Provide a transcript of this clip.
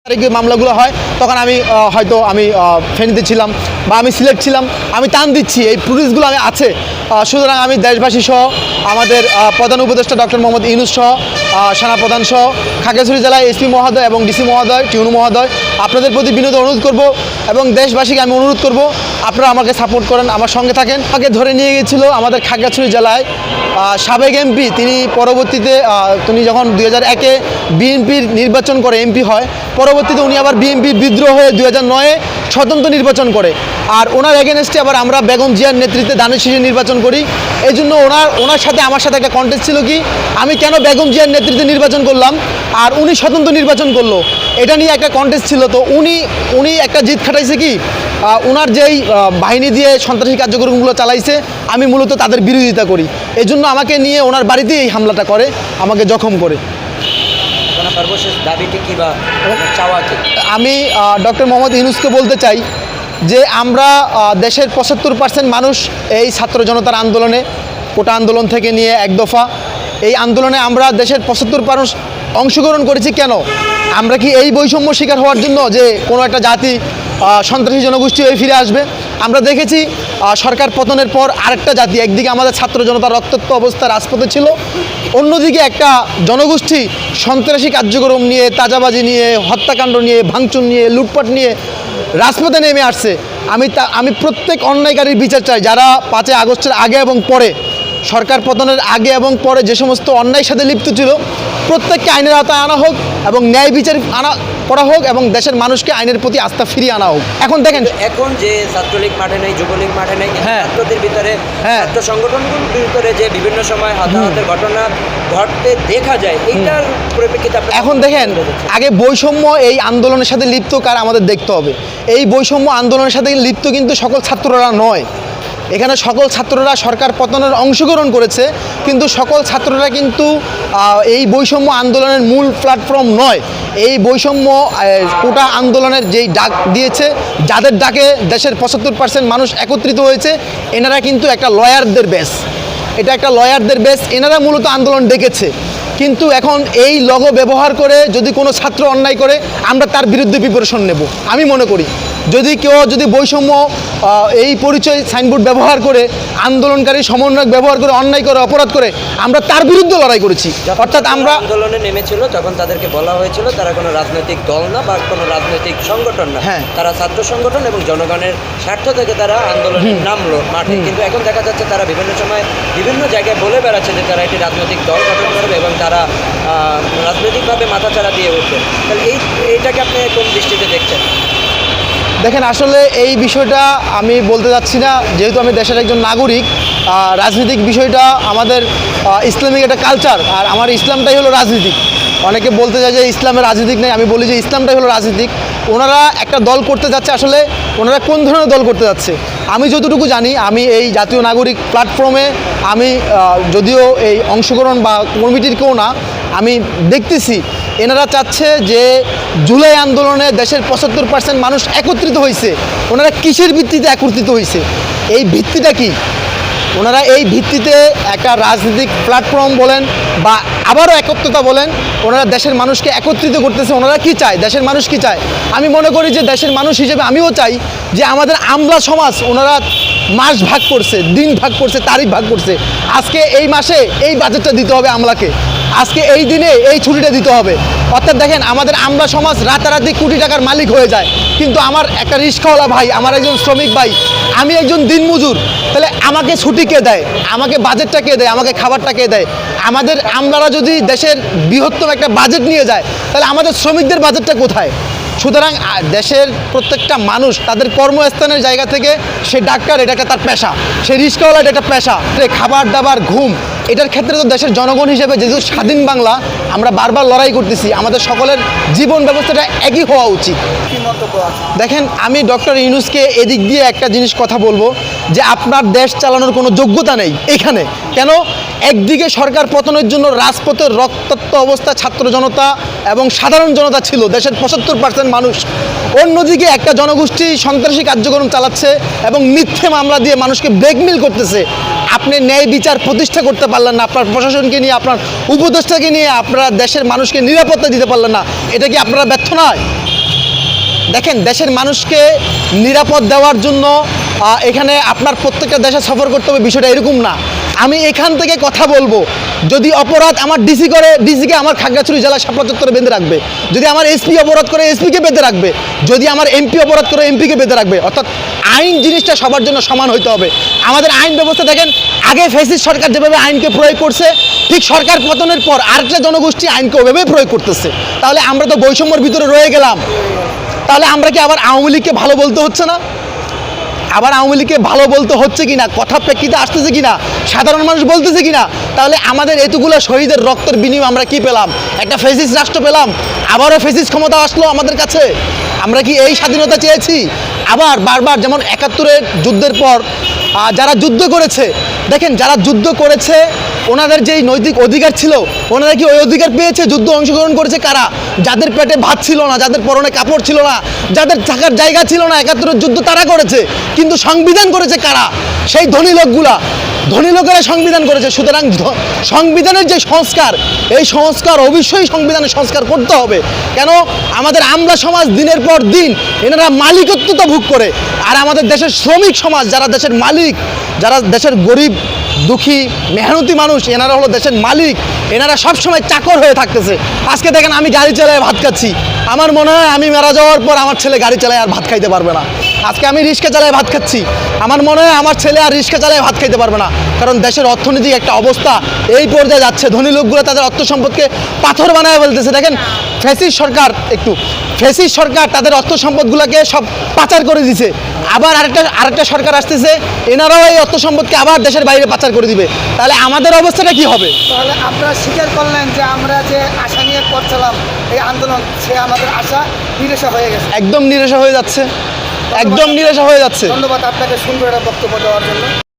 তারিখে মামলাগুলো হয় তখন আমি হয়তো আমি ফেনীতে ছিলাম বা আমি সিলেট ছিলাম, আমি টান দিচ্ছি এই ফুটেজগুলো আমি আছে। সুতরাং আমি দেশবাসী সহ আমাদের প্রধান উপদেষ্টা ডক্টর মোহাম্মদ ইউনূস সহ সেনাপ্রধান সহ খাগড়াছড়ি জেলায় এসপি মহোদয় এবং ডিসি মহোদয়, টিউনু মহোদয়, আপনাদের প্রতি বিনীত অনুরোধ করব এবং দেশবাসীকে আমি অনুরোধ করব আপনারা আমাকে সাপোর্ট করেন, আমার সঙ্গে থাকেন। আমাকে ধরে নিয়ে গিয়েছিল আমাদের খাগড়াছড়ি জেলায় সাবেক এমপি, তিনি পরবর্তীতে তিনি যখন 2001-এ বিএনপির নির্বাচন করে এমপি হয়, পরবর্তীতে উনি আবার বিএনপির বিদ্রোহ হয়ে 2009-এ স্বতন্ত্র নির্বাচন করে। আর ওনার এগেনস্টে আবার আমরা বেগম জিয়ার নেতৃত্বে দানের শীষে নির্বাচন করি। এই জন্য ওনার সাথে আমার সাথে একটা কন্টেস্ট ছিল কি, আমি কেন বেগম জিয়ার নেতৃত্বে নির্বাচন করলাম আর উনি স্বতন্ত্র নির্বাচন করলো, এটা নিয়ে একটা কন্টেস্ট ছিল। তো উনি একটা জিত খাটাইছে কি, ওনার যেই বাহিনী দিয়ে সন্ত্রাসী কার্যক্রমগুলো চালাইছে আমি মূলত তাদের বিরোধিতা করি, এই জন্য আমাকে নিয়ে ওনার বাড়িতেই এই হামলাটা করে, আমাকে জখম করে। আমি ডক্টর মোহাম্মদ ইউনূসকে বলতে চাই যে আমরা দেশের 75% মানুষ এই ছাত্র জনতার আন্দোলনে, কোটা আন্দোলন থেকে নিয়ে এক দফা এই আন্দোলনে আমরা দেশের 75% মানুষ অংশগ্রহণ করেছি। কেন? আমরা কি এই বৈষম্য শিকার হওয়ার জন্য যে কোনো একটা জাতি সন্ত্রাসী জনগোষ্ঠী হয়ে ফিরে আসবে? আমরা দেখেছি সরকার পতনের পর আরেকটা জাতি, একদিকে আমাদের ছাত্র জনতা রক্তাক্ত অবস্থা রাজপথে ছিল, অন্যদিকে একটা জনগোষ্ঠী সন্ত্রাসী কার্যক্রম নিয়ে, তাজাবাজি নিয়ে, হত্যাকাণ্ড নিয়ে, ভাঙচুর নিয়ে, লুটপাট নিয়ে রাজপথে নেমে আসছে। আমি প্রত্যেক অন্যায়কারীর বিচার চাই, যারা 5ই আগস্টের আগে এবং পরে, সরকার পতনের আগে এবং পরে যে সমস্ত অন্যায়ের সাথে লিপ্ত ছিল প্রত্যেককে আইনের আওতায় আনা হোক এবং ন্যায় বিচার করা হোক এবং দেশের মানুষকে আইনের প্রতি আস্থা ফিরিয়ে আনা হোক। এখন দেখেন, এখন যে ছাত্রলীগ মাঠে নেই, যুবলীগ মাঠে নেই, ছাত্রদের ভিতরে, ছাত্র সংগঠনগুলোর ভিতরে যে বিভিন্ন সময় হতাহতের ঘটনা ঘটতে দেখা যায়, এইটার পরিপ্রেক্ষিতে এখন দেখেন, আগে বৈষম্য এই আন্দোলনের সাথে লিপ্ত কার আমাদের দেখতে হবে। এই বৈষম্য আন্দোলনের সাথে লিপ্ত কিন্তু সকল ছাত্ররা নয়। এখানে সকল ছাত্ররা সরকার পতনের অংশগ্রহণ করেছে, কিন্তু সকল ছাত্ররা কিন্তু এই বৈষম্য আন্দোলনের মূল প্ল্যাটফর্ম নয়। এই বৈষম্য কোটা আন্দোলনের যেই ডাক দিয়েছে, যাদের ডাকে দেশের 75% মানুষ একত্রিত হয়েছে, এনারা কিন্তু একটা লয়ারদের বেস, এটা একটা লয়ারদের বেস, এনারা মূলত আন্দোলন ডেকেছে। কিন্তু এখন এই লগো ব্যবহার করে যদি কোনো ছাত্র অন্যায় করে, আমরা তার বিরুদ্ধে প্রিপারেশন নেব। আমি মনে করি যদি বৈষম্য এই পরিচয় সাইনবোর্ড ব্যবহার করে, আন্দোলনকারী সমন্বয়ক ব্যবহার করে অন্যায় করে, অপরাধ করে, আমরা তার বিরুদ্ধে লড়াই করেছি। অর্থাৎ আমরা আন্দোলনে নেমেছিল তখন তাদেরকে বলা হয়েছিল তারা কোনো রাজনৈতিক দল না বা কোনো রাজনৈতিক সংগঠন না, তারা ছাত্র সংগঠন এবং জনগণের স্বার্থ থেকে তারা আন্দোলনে নামলো মাঠে। কিন্তু এখন দেখা যাচ্ছে তারা বিভিন্ন সময় বিভিন্ন জায়গায় বলে বেড়াচ্ছে যে তারা একটি রাজনৈতিক দল গঠন করবে এবং তারা রাজনৈতিকভাবে মাথাচাড়া দিয়ে উঠবে। তাহলে এইটাকে আপনি কোন দৃষ্টিতে দেখছেন? দেখেন, আসলে এই বিষয়টা আমি বলতে যাচ্ছি না, যেহেতু আমি দেশের একজন নাগরিক। রাজনৈতিক বিষয়টা আমাদের ইসলামিক একটা কালচার, আর আমার ইসলামটাই হলো রাজনীতিক। অনেকে বলতে চায় যে ইসলামের রাজনীতিক নেই, আমি বলি যে ইসলামটাই হলো রাজনীতিক। ওনারা একটা দল করতে যাচ্ছে, আসলে ওনারা কোন ধরনের দল করতে যাচ্ছে আমি যতটুকু জানি, আমি এই জাতীয় নাগরিক প্ল্যাটফর্মে আমি যদিও এই অংশগ্রহণ বা কমিটির কেউ না, আমি দেখতেছি এনারা চাচ্ছে যে জুলাই আন্দোলনে দেশের 75% মানুষ একত্রিত হয়েছে। ওনারা কিসের ভিত্তিতে একত্রিত হয়েছে? এই ভিত্তিটা কি? ওনারা এই ভিত্তিতে একটা রাজনৈতিক প্ল্যাটফর্ম বলেন বা আবারও একত্রতা বলেন, ওনারা দেশের মানুষকে একত্রিত করতেছে। ওনারা কি চায়? দেশের মানুষ কি চায়? আমি মনে করি যে দেশের মানুষ হিসেবে আমিও চাই যে আমাদের আমলা সমাজ, ওনারা মাস ভাগ করছে, দিন ভাগ করছে, তারিখ ভাগ করছে। আজকে এই মাসে এই বাজেটটা দিতে হবে আমলাকে, আজকে এই দিনে এই ছুটিটা দিতে হবে। অর্থাৎ দেখেন, আমাদের আমলা সমাজ রাতারাতি কোটি টাকার মালিক হয়ে যায়, কিন্তু আমার একটা রিক্সাওয়ালা ভাই, আমার একজন শ্রমিক ভাই, আমি একজন দিনমজুর, তাহলে আমাকে ছুটি কে দেয়? আমাকে বাজেটটা কে দেয়? আমাকে খাবারটা কে দেয়? আমাদের আমলারা যদি দেশের বৃহত্তম একটা বাজেট নিয়ে যায়, তাহলে আমাদের শ্রমিকদের বাজেটটা কোথায়? সুতরাং দেশের প্রত্যেকটা মানুষ তাদের কর্মস্থানের জায়গা থেকে, সে ডাক্তার, এটা একটা তার পেশা, সে রিক্সাওয়ালা, এটা একটা পেশা, খাবার দাবার, ঘুম, এটার ক্ষেত্রে তো দেশের জনগণ হিসেবে যেহেতু স্বাধীন বাংলা, আমরা বারবার লড়াই করতেছি, আমাদের সকলের জীবন ব্যবস্থাটা একই হওয়া উচিত। দেখেন, আমি ডক্টর ইউনূসকে এদিক দিয়ে একটা জিনিস কথা বলবো যে আপনার দেশ চালানোর কোনো যোগ্যতা নেই এখানে। কেন? একদিকে সরকার পতনের জন্য রাজপথের রক্তাক্ত অবস্থা ছাত্র জনতা এবং সাধারণ জনতা ছিল, দেশের 75% মানুষ। অন্যদিকে একটা জনগোষ্ঠী সন্ত্রাসী কার্যক্রম চালাচ্ছে এবং মিথ্যে মামলা দিয়ে মানুষকে ব্ল্যাকমেল করতেছে। আপনি ন্যায় বিচার প্রতিষ্ঠা করতে পারলেন না, আপনার প্রশাসনকে নিয়ে, আপনার উপদেষ্টাকে নিয়ে আপনারা দেশের মানুষকে নিরাপত্তা দিতে পারলেন না, এটা কি আপনারা ব্যর্থ নয়? দেখেন দেশের মানুষকে নিরাপদ দেওয়ার জন্য এখানে আপনার প্রত্যেকটা দেশে সফর করতে হবে, বিষয়টা এরকম না। আমি এখান থেকে কথা বলবো, যদি অপরাধ আমার ডিসি করে, ডিসিকে আমার খাগড়াছড়ি জেলায় শাপলা চত্বরে বেঁধে রাখবে। যদি আমার এসপি অপরাধ করে, এসপিকে বেঁধে রাখবে। যদি আমার এমপি অপরাধ করে, এমপিকে বেঁধে রাখবে। অর্থাৎ আইন জিনিসটা সবার জন্য সমান হইতে হবে। আমাদের আইন ব্যবস্থা দেখেন, আগে ফ্যাসিস্ট সরকার যেভাবে আইনকে প্রয়োগ করছে, ঠিক সরকার পতনের পর আরেকটা জনগোষ্ঠী আইনকে ওভাবে প্রয়োগ করতেছে। তাহলে আমরা তো বৈষম্যের ভিতরে রয়ে গেলাম। তাহলে আমরা কি আবার আওয়ামী লীগকে ভালো বলতে হচ্ছে না? আবার আওয়ামী লীগকে ভালো বলতে হচ্ছে কিনা, কথা প্রেক্ষিতে আসতেছে কিনা, সাধারণ মানুষ বলতেছে কিনা? তাহলে আমাদের এতগুলো শহীদের রক্তের বিনিময়ে আমরা কি পেলাম? একটা ফ্যাসিস্ট রাষ্ট্র পেলাম, আবারও ফ্যাসিস্ট ক্ষমতা আসলো আমাদের কাছে। আমরা কি এই স্বাধীনতা চেয়েছি? আবার বারবার যেমন ৭১-এর যুদ্ধের পর যারা যুদ্ধ করেছে, দেখেন যারা যুদ্ধ করেছে ওনাদের যেই নৈতিক অধিকার ছিল, ওনারা কি ওই অধিকার পেয়েছে? যুদ্ধ অংশগ্রহণ করেছে কারা? যাদের পেটে ভাত ছিল না, যাদের পরনে কাপড় ছিল না, যাদের থাকার জায়গা ছিল না, ৭১-এর যুদ্ধ তারা করেছে। কিন্তু সংবিধান করেছে কারা? সেই ধনী লোকগুলা, ধনী লোকেরা সংবিধান করেছে। সুতরাং সংবিধানের যে সংস্কার, এই সংস্কার অবশ্যই সংবিধানের সংস্কার করতে হবে। কেন? আমাদের আমলা সমাজ দিনের পর দিন এনারা মালিকত্বতা ভোগ করে, আর আমাদের দেশের শ্রমিক সমাজ, যারা দেশের মালিক, যারা দেশের গরিব দুঃখী মেহনতি মানুষ, এনারা হলো দেশের মালিক। এনারা সবসময় চাকর হয়ে থাকতেছে। আজকে দেখেন আমি গাড়ি চালায় ভাত খাচ্ছি, আমার মনে হয় আমি মারা যাওয়ার পর আমার ছেলে গাড়ি চালায় আর ভাত খাইতে পারবে না। আজকে আমি রিক্সা চালায় ভাত খাচ্ছি, আমার মনে হয় আমার ছেলে আর রিক্সা চালায় ভাত খাইতে পারবে না। কারণ দেশের অর্থনৈতিক একটা অবস্থা এই পর্যায়ে যাচ্ছে, ধনী লোকগুলো তাদের অর্থ সম্পদকে পাথর বানায় বলতেছে। দেখেন ফ্যাসিস্ট সরকার তাদের অর্থ সম্পদগুলোকে সব পাচার করে দিছে। আবার আরেকটা সরকার আসতেছে, এনারাও এই অর্থ সম্পদকে আবার দেশের বাইরে পাচার করে দিবে। তাহলে আমাদের অবস্থাটা কি হবে? তাহলে আপনারা স্বীকার করলেন যে আমরা যে আশা নিয়ে করছিলাম এই আন্দোলন, সে আমাদের আশা নিরাশা হয়ে গেছে। একদম নিরাশা হয়ে যাচ্ছে, একদম নিরাশা হয়ে যাচ্ছে। ধন্যবাদ আপনাকে সুন্দর একটা বক্তব্য দেওয়ার জন্য।